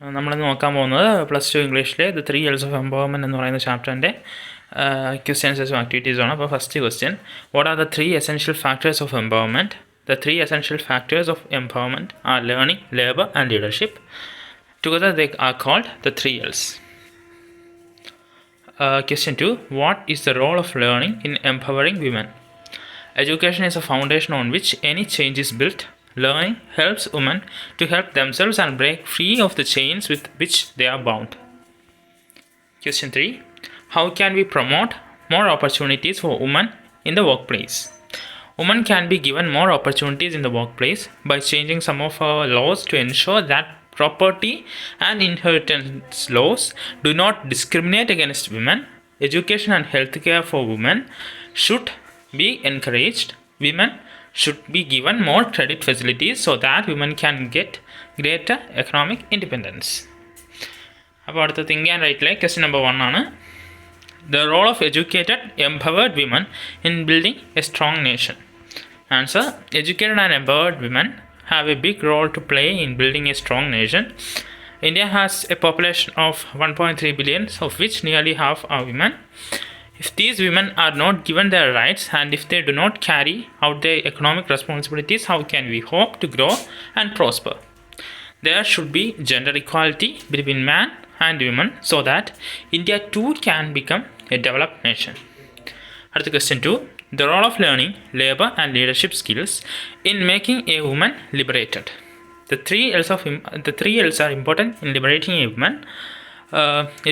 നമ്മളിന്ന് നോക്കാൻ പോകുന്നത് +2 ഇംഗ്ലീഷിലെ ദ 3 L's ഓഫ് എംപവർമെൻറ്റ് എന്ന് പറയുന്ന ചാപ്റ്ററിൻ്റെ ക്വസ്റ്റ്യൻസും ആക്ടിവിറ്റീസുമാണ്. അപ്പോൾ first question, what are the 3 essential factors of empowerment? The 3 essential factors of empowerment are learning, labor and leadership. Together they are called the 3 L's. Question 2, what is the role of learning in empowering women? Education is a foundation on which any change is built. Learning helps women to help themselves and break free of the chains with which they are bound. Question 3, how can we promote more opportunities for women in the workplace? Women can be given more opportunities in the workplace by changing some of our laws to ensure that property and inheritance laws do not discriminate against women. Education and healthcare for women should be encouraged. Women should be given more credit facilities so that women can get greater economic independence. അപ്പോൾ അടുത്ത think and റൈറ്റിലെ question number 1 ആണ്. The role of educated, empowered women in building a strong nation. Answer, educated and empowered women have a big role to play in building a strong nation. India has a population of 1.3 billion, of which nearly half are women. If these women are not given their rights and if they do not carry out their economic responsibilities, how can we hope to grow and prosper? There should be gender equality between men and women so that India too can become a developed nation. அடுத்த question 2, the role of learning, labor and leadership skills in making a woman liberated. The 3 L's are important in liberating a woman.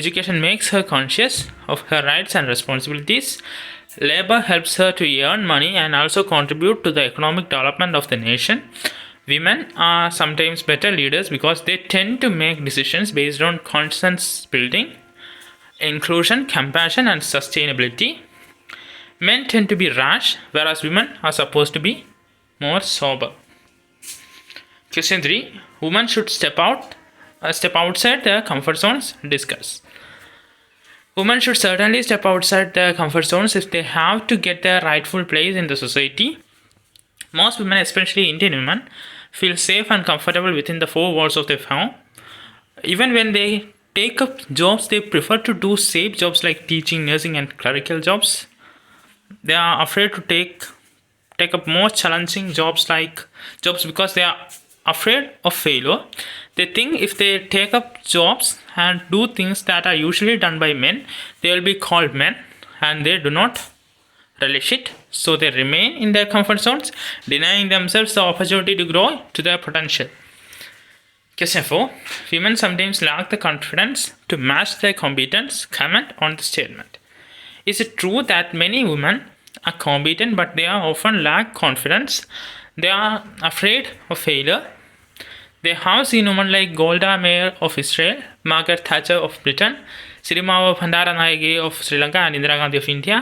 Education makes her conscious of her rights and responsibilities. Labor helps her to earn money and also contribute to the economic development of the nation. Women are sometimes better leaders because they tend to make decisions based on consensus building, inclusion, compassion and sustainability. Men tend to be rash, whereas women are supposed to be more sober. Question 3, women should step outside their comfort zones. Discuss. Women should certainly step outside their comfort zones if they have to get their rightful place in the society. Most women, especially Indian women, feel safe and comfortable within the 4 walls of their home. Even when they take up jobs, they prefer to do safe jobs like teaching, nursing and clerical jobs. They are afraid to take up more challenging jobs because they are afraid of failure. They think if they take up jobs and do things that are usually done by men, they will be called men and they do not relish it. So they remain in their comfort zones, denying themselves the opportunity to grow to their potential. Question 4, women sometimes lack the confidence to match their competence. Comment on the statement. Is it true that many women are competent but they are often lack confidence? They are afraid of failure. They have seen women like Golda Meir of Israel, Margaret Thatcher of Britain, Sirimava Bandaranaike of Sri Lanka and Indira Gandhi of India.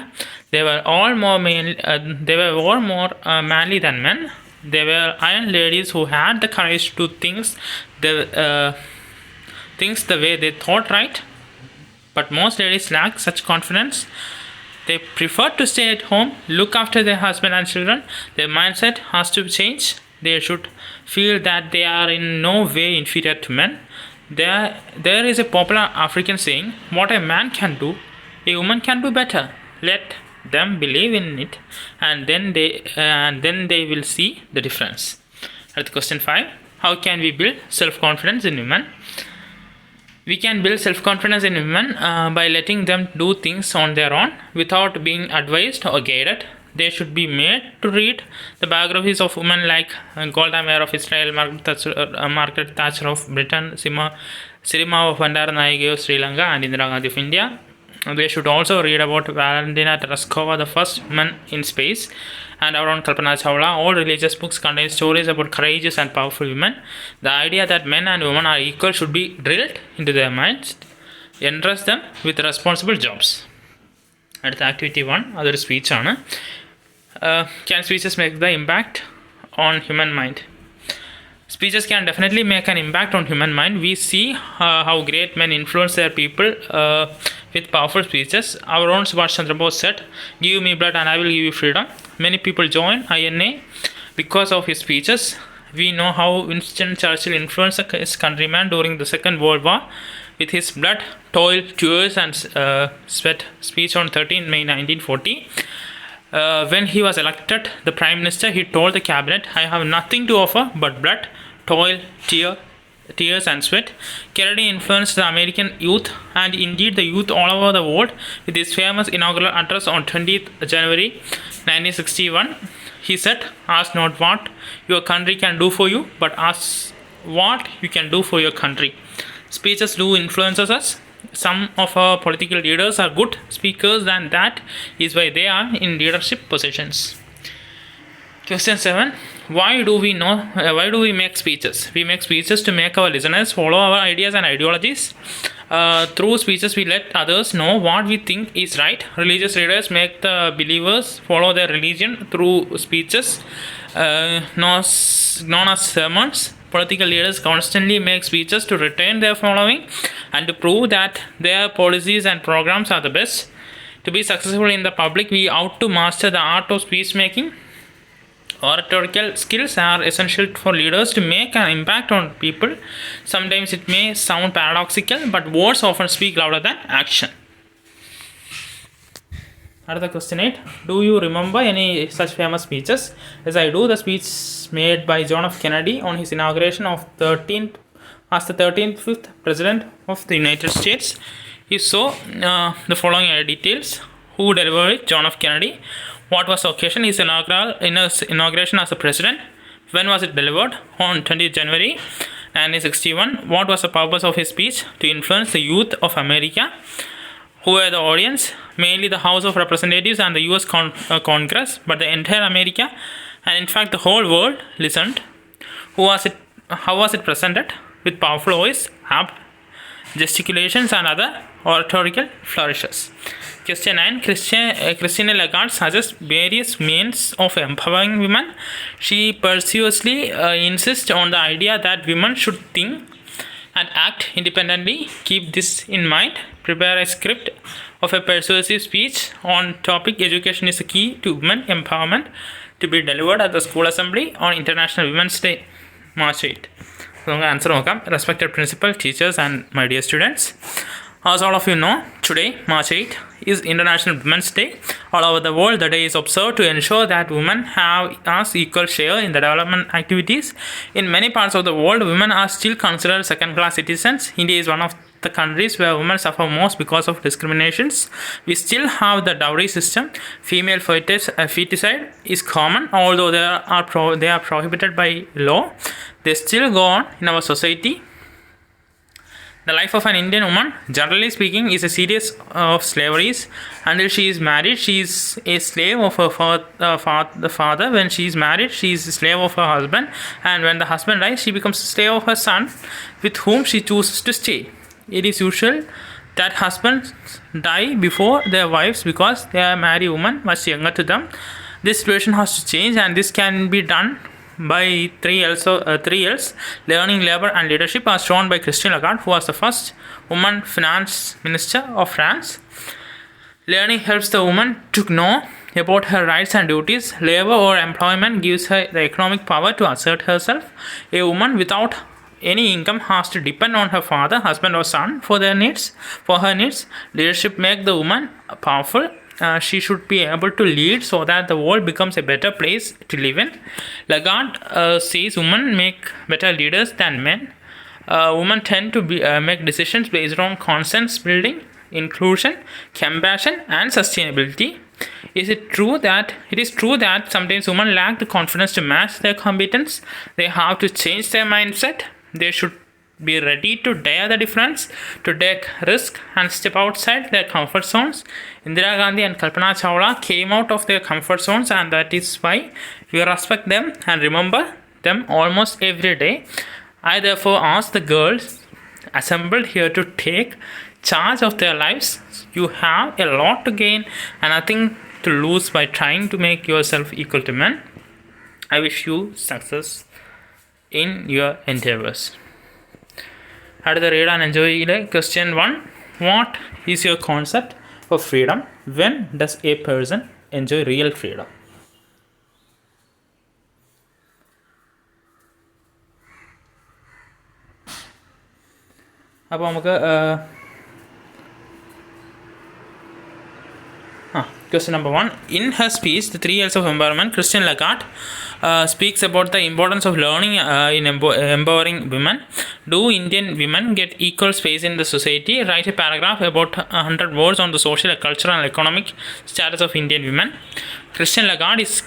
They were all more manly than men. They were iron ladies who had the courage to do things the way they thought right. But most ladies lack such confidence. They prefer to stay at home, look after their husband and children. Their mindset has to change. They should feel that they are in no way inferior to men. There is a popular African saying, what a man can do, a woman can do better. Let them believe in it and then they will see the difference. At question 5, how can we build self-confidence in women? We can build self-confidence in women by letting them do things on their own without being advised or guided. They should be made to read the biographies of women like Golda Meir of Israel, Margaret Thatcher of Britain, Sirimava Bandaranaike of Sri Lanka and Indira Gandhi of India. They should also read about Valentina Tereshkova, the first woman in space, and our own Kalpana Chawla. All religious books contain stories about courageous and powerful women. The idea that men and women are equal should be drilled into their minds. Entrust them with responsible jobs. At activity 1, other speech ആണ്. Can speeches make the impact on human mind? Speeches can definitely make an impact on human mind. We see how great men influence their people with powerful speeches. Our own Subhash Chandra Bose said, "Give me blood and I will give you freedom." Many people join INA because of his speeches. We know how Winston Churchill influenced his countrymen during the Second World War with his blood, toil, tears, and sweat speech on 13 May 1940. When he was elected the Prime Minister, he told the cabinet, "I have nothing to offer but blood, toil, tears and sweat." Kennedy influenced the American youth and indeed the youth all over the world with his famous inaugural address on 20th January 1961. He said, "Ask not what your country can do for you, but ask what you can do for your country." Speeches do influence us. Some of our political leaders are good speakers, and that is why they are in leadership positions. Question 7. Why do we make speeches? We make speeches to make our listeners follow our ideas and ideologies. Through speeches, we let others know what we think is right. Religious leaders make the believers follow their religion through speeches known as sermons. Political leaders constantly make speeches to retain their following and to prove that their policies and programs are the best. To be successful in the public, we ought to master the art of speech making. Oratorical skills are essential for leaders to make an impact on people. Sometimes it may sound paradoxical, but words often speak louder than action. Another question 8. Do you remember any such famous speeches? Yes, I do. The speech made by John F. Kennedy on his inauguration of 13th as the 13th President of the United States. You saw the following details. Who delivered it? John F. Kennedy. What was the occasion? His inauguration as a president. When was it delivered? On 20th January 1961. What was the purpose of his speech? To influence the youth of America. Who were the audience? Mainly the House of Representatives and the US Congress, but the entire America and in fact the whole world listened. How was it presented? With powerful voice, apt gesticulations and other oratorical flourishes. Question 9. Christine Lagarde suggests various means of empowering women. She persuasively insists on the idea that women should think and act independently. Keep this in mind. Prepare a script of a persuasive speech on topic education is the key to women empowerment to be delivered at the school assembly on International Women's Day, March 8. So, answer respected principal, teachers and my dear students. As all of you know, today, March 8, is International Women's Day. All over the world, the day is observed to ensure that women have as equal share in the development activities. In many parts of the world, women are still considered second-class citizens. India is one of the countries where women suffer most because of discriminations. We still have the dowry system. Female feticide is common, although they are prohibited by law. They still go on in our society. The life of an Indian woman, generally speaking, is a series of slaveries. Until she is married, she is a slave of her father. When she is married, she is a slave of her husband. And when the husband dies, she becomes a slave of her son, with whom she chooses to stay. It is usual that husbands die before their wives because they are married women much younger to them. This situation has to change, and this can be done by three L's: learning, labor and leadership, as shown by Christine Lagarde, who was the first woman finance minister of France. Learning helps the woman to know about her rights and duties. Labor or employment gives her the economic power to assert herself. A woman without any income has to depend on her father, husband or son for her needs. Leadership makes the woman powerful. She should be able to lead so that the world becomes a better place to live in. Lagarde says women make better leaders than men. Women tend to make decisions based on consensus building, inclusion, compassion, and sustainability. It is true that sometimes women lack the confidence to match their competence. They have to change their mindset. They should be ready to dare the difference, to take risk and step outside their comfort zones. Indira Gandhi and Kalpana Chawla came out of their comfort zones, and that is why we respect them and remember them almost every day. I therefore ask the girls assembled here to take charge of their lives. You have a lot to gain and nothing to lose by trying to make yourself equal to men. I wish you success in your endeavors. അടുത്ത read and എൻജോയിലെ question 1. What is your concept of freedom? When does a person enjoy real freedom? അപ്പോൾ നമുക്ക് question number 1. In her speech, The Three L's of Empowerment, Christine Lagarde speaks about the importance of learning in empowering women. Do Indian women get equal space in the society? Write a paragraph about 100 words on the social, cultural, and economic status of Indian women. Christine Lagarde is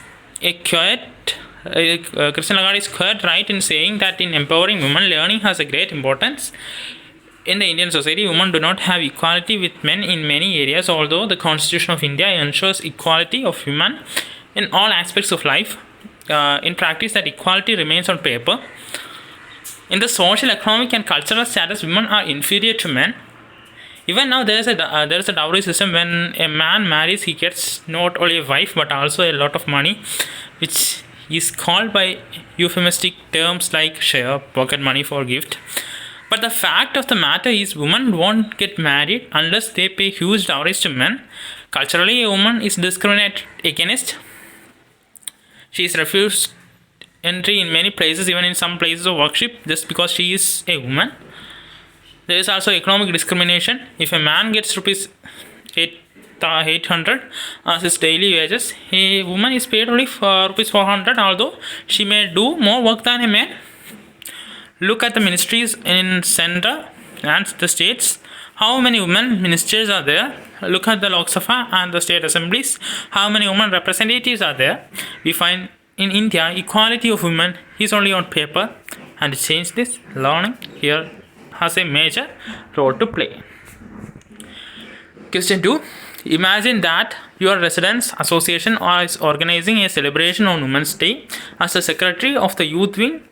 quite right in saying that in empowering women, learning has a great importance. In the Indian society, women do not have equality with men in many areas, although the Constitution of India ensures equality of women in all aspects of life. In practice, that equality remains on paper. In the social, economic, and cultural status, women are inferior to men. Even now, there is a dowry system. When a man marries, he gets not only a wife but also a lot of money, which is called by euphemistic terms like share, pocket money for gift. But the fact of the matter is, women won't get married unless they pay huge dowries to men. Culturally, a woman is discriminated against. She is refused entry in many places, even in some places of worship, just because she is a woman. There is also economic discrimination. If a man gets rupees 800 as his daily wages, a woman is paid only for rupees 400, although she may do more work than a man. Look at the ministries in center and the states. How many women ministers are there? Look at the Lok Sabha and the state assemblies. How many women representatives are there? We find in India, equality of women is only on paper, and to change this, learning here has a major role to play. Question 2. Imagine that your residence association is organizing a celebration on Women's Day. As the secretary of the youth wing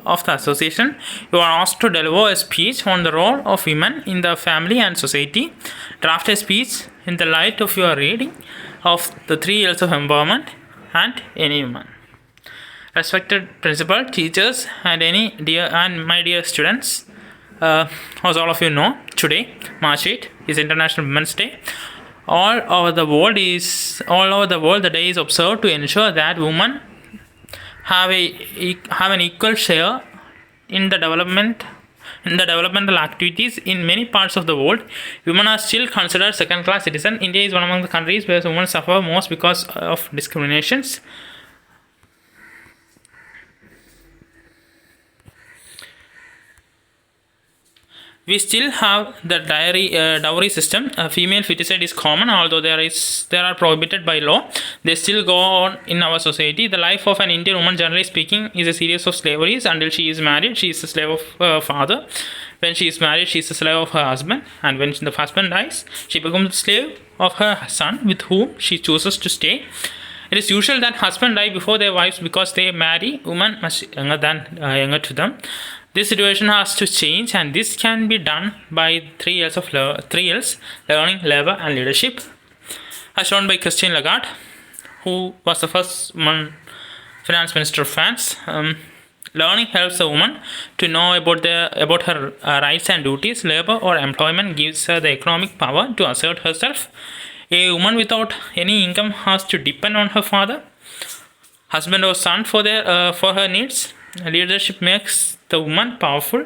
of the association, you are asked to deliver a speech on the role of women in the family and society. Draft a speech in the light of your reading of The Three L's of Empowerment and any woman. Respected principal, teachers, and my dear students, as all of you know, today, March 8, is International Women's Day. All over the world, the day is observed to ensure that women have an equal share in the developmental activities in many parts of the world. Women are still considered second-class citizens. India is one among the countries where women suffer most because of discriminations. We still have the dowry system. Female feticide is common, although there are prohibited by law. They still go on in our society. The life of an Indian woman, generally speaking, is a series of slaveries. Until she is married, she is a slave of her father. When she is married, she is a slave of her husband. And when the husband dies, she becomes a slave of her son, with whom she chooses to stay. It is usual that husbands die before their wives because they marry women much younger to them. This situation has to change, and this can be done by 3 L's: learning, labor, and leadership, as shown by Christine Lagarde, who was the first woman finance minister of France. Learning helps a woman to know about her rights and duties. Labor or employment gives her the economic power to assert herself. A woman without any income has to depend on her father, husband, or son for her needs. Leadership makes the woman powerful.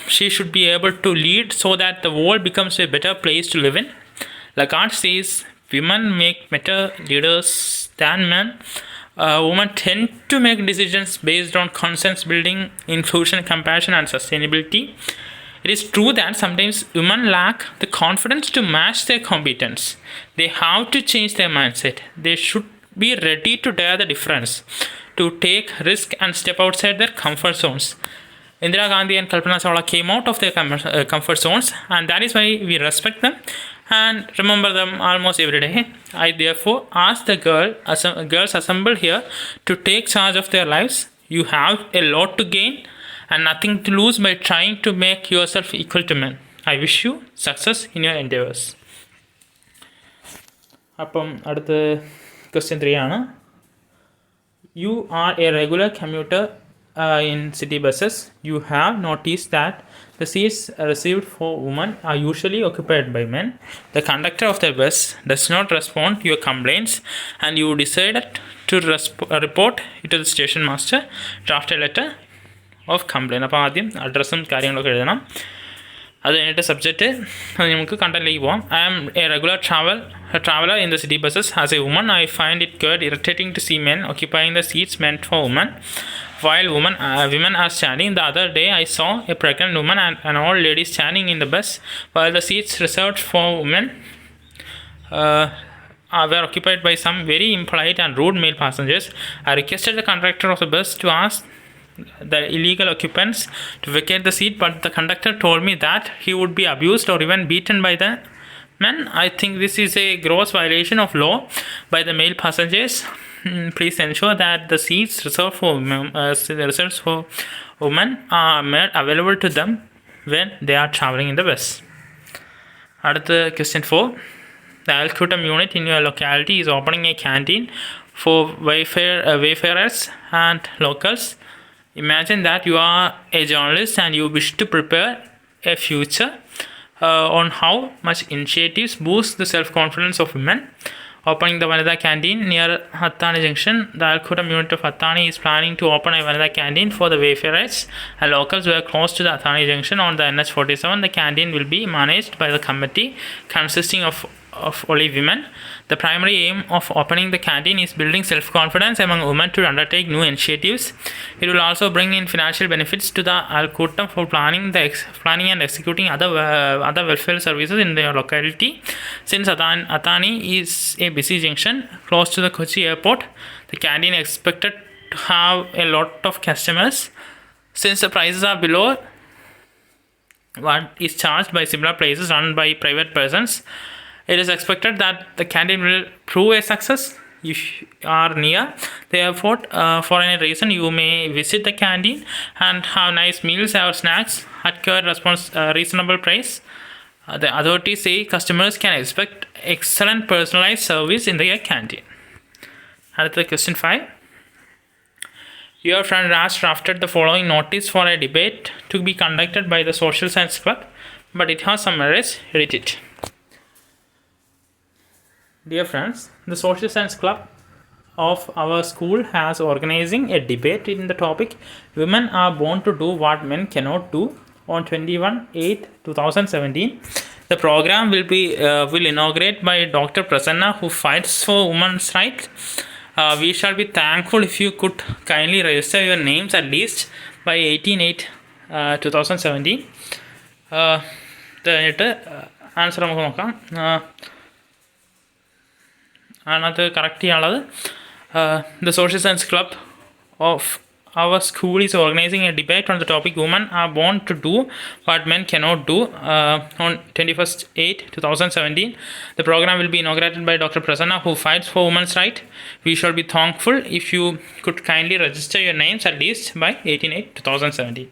She should be able to lead so that the world becomes a better place to live in. Lagarde says women make better leaders than men. Women tend to make decisions based on consensus building, inclusion, compassion, and sustainability. It is true that sometimes women lack the confidence to match their competence. They have to change their mindset. They should be ready to dare the difference, to take risk and step outside their comfort zones. Indira Gandhi and Kalpana Chawla came out of their comfort zones, and that is why we respect them and remember them almost every day. I therefore ask the girls assembled here to take charge of their lives. You have a lot to gain and nothing to lose by trying to make yourself equal to men. I wish you success in your endeavors. അപ്പം അടുത്ത question 3 ആണ്. You are a regular commuter in city buses. You have noticed that the seats reserved for women are usually occupied by men. The conductor of the bus does not respond to your complaints, and you decided to report it to the station master. Draft a letter of complaint. അപ്പോൾ ആദ്യം അഡ്രസ്സും കാര്യങ്ങളൊക്കെ എഴുതണം. അത് കഴിഞ്ഞിട്ട് subject അത് നമുക്ക് കണ്ടന്റിലേക്ക് പോകാം. I am a regular traveler in the city buses. As a woman, I find it quite irritating to see men occupying the seats meant for women, while women are standing. The other day, I saw a pregnant woman and an old lady standing in the bus, while the seats reserved for women were occupied by some very impolite and rude male passengers. I requested the conductor of the bus to ask the illegal occupants to vacate the seat, but the conductor told me that he would be abused or even beaten by the men. I think this is a gross violation of law by the male passengers. Please ensure that the seats reserved for women are made available to them when they are traveling in the bus. அடுத்த question 4. The Alcutam unit in your locality is opening a canteen for wayfarers and locals. Imagine that you are a journalist and you wish to prepare a future on how much initiatives boost the self-confidence of women. Opening the Vanida canteen near Hattani Junction. The Alcutam unit of Hattani is planning to open a Vanida canteen for the wayfarers and locals who are close to the Hattani Junction on the NH47. The canteen will be managed by the committee consisting of only women. The primary aim of opening the canteen is building self-confidence among women to undertake new initiatives. It will also bring in financial benefits to the Alcutam for planning and executing other welfare services in their locality. Since Hattani is a busy junction close to the Kochi airport, the canteen is expected to have a lot of customers. Since the prices are below what is charged by similar places run by private persons, it is expected that the canteen will prove a success. If you are near the airport for any reason, you may visit the canteen and have nice meals or snacks at quite reasonable price. The authorities say customers can expect excellent personalized service in their canteen. Another question 5. Your friend Raj drafted the following notice for a debate to be conducted by the Social Science Club, but it has some errors. Edit it. Dear friends, the Social Science Club of our school has organizing a debate in the topic Women are born to do what men cannot do on 21/8/2017. The program will inaugurate by Dr. Prasanna, who fights for women's rights. We shall be thankful if you could kindly register your names at least by 18/8/2017. Answer നമുക്ക് നോക്കാം. അതിനകത്ത് correct ചെയ്യാനുള്ളത് the Social Science Club of our school is organizing a debate on the topic Women are born to do what men cannot do on 21/8/2017. The program will be inaugurated by Dr. Prasanna, who fights for women's rights. We shall be thankful if you could kindly register your names at least by 18/8/2017.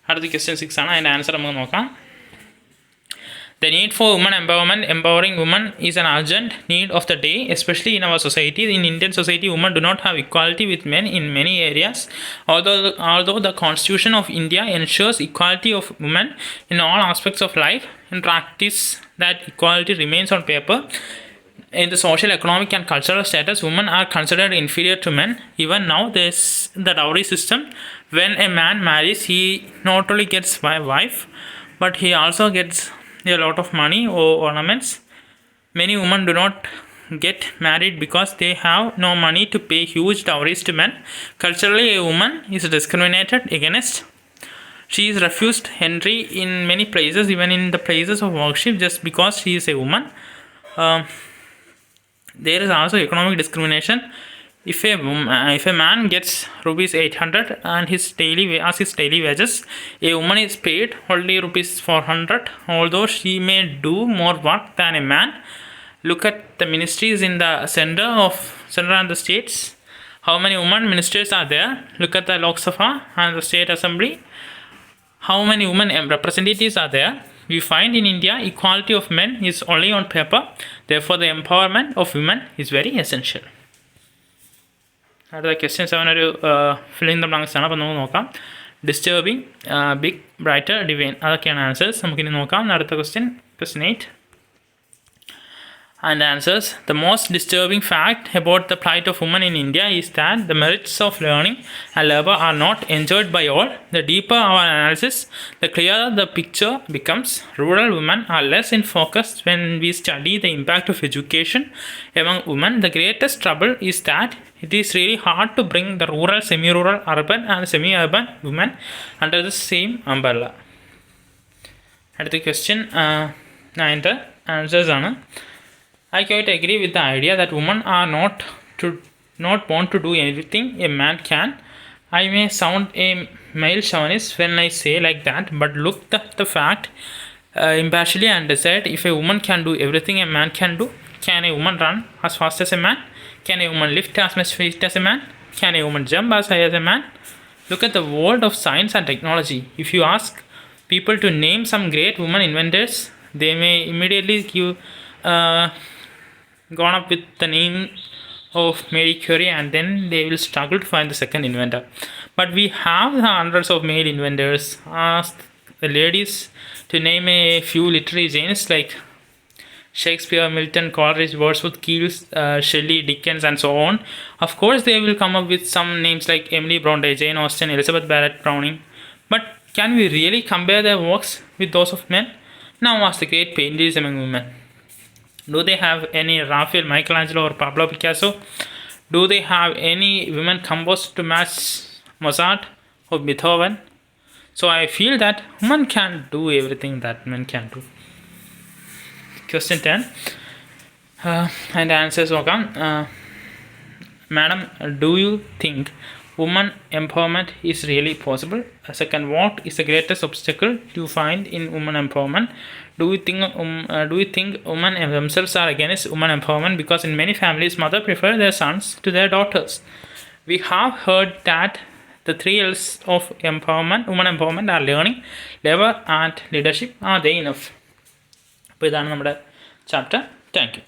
അടുത്ത question 6 ആണ്. അതിൻ്റെ answer നമുക്ക് നോക്കാം. The need for women empowering women is an urgent need of the day, especially in our society. In Indian society, women do not have equality with men in many areas. Although the Constitution of India ensures equality of women in all aspects of life, in practice that equality remains on paper. In the social, economic and cultural status, women are considered inferior to men. Even now, there is the dowry system. When a man marries, he not only gets a wife, but he also gets a lot of money or ornaments. Many women do not get married because they have no money to pay huge dowries to men. Culturally, a woman is discriminated against. She is refused entry in many places, even in the places of worship, just because she is a woman. There is also economic discrimination. If a man gets rupees 800 and his daily wages, a woman is paid only rupees 400, although she may do more work than a man. Look at the ministries in the center and the states. How many women ministers are there? Look at the Lok Sabha and the state assembly. How many women representatives are there? We find in India equality of men is only on paper. Therefore, the empowerment of women is very essential. അടുത്ത question 7 ഒരു fill in the blanks ആണ്. അപ്പോൾ നമുക്ക് നോക്കാം. Disturbing, big, brighter, divine, അതൊക്കെയാണ് answers. നമുക്കിനി നോക്കാം. അടുത്ത question 8. And answers. The most disturbing fact about the plight of women in India is that the merits of learning and labor are not enjoyed by all. The deeper our analysis, the clearer the picture becomes. Rural women are less in focus when we study the impact of education among women. The greatest trouble is that it is really hard to bring the rural, semi-rural, urban and semi-urban women under the same umbrella. അടുത്ത question 9th answers ആണ്. I quite agree with the idea that women are not born to do anything a man can. I may sound a male chauvinist when I say like that, but look at the fact impartially and decide if a woman can do everything a man can do. Can a woman run as fast as a man? Can a woman lift as much weight as a man? Can a woman jump as high as a man? Look at the world of science and technology. If you ask people to name some great women inventors, they may immediately give gone up with the name of Marie Curie, and then they will struggle to find the second inventor. But we have hundreds of male inventors. Ask the ladies to name a few literary giants like Shakespeare, Milton, Coleridge, Wordsworth, Keats, Shelley, Dickens, and so on. Of course, they will come up with some names like Emily Bronte, Jane Austen, Elizabeth Barrett, Browning. But can we really compare their works with those of men? Now ask the great painters among women. Do they have any Raphael, Michelangelo, or Pablo Picasso? Do they have any women composed to match Mozart or Beethoven? So I feel that women can do everything that men can do. Question 10. And answers നോക്കാം. Madam, do you think women empowerment is really possible? Second, what is the greatest obstacle you find in women empowerment? Do you think women themselves are against women empowerment because in many families mother prefer their sons to their daughters? We have heard that the 3 L's of women empowerment are learning, labor and leadership. Are they enough? അപ്പോൾ ഇതാണ് നമ്മുടെ chapter. Thank you.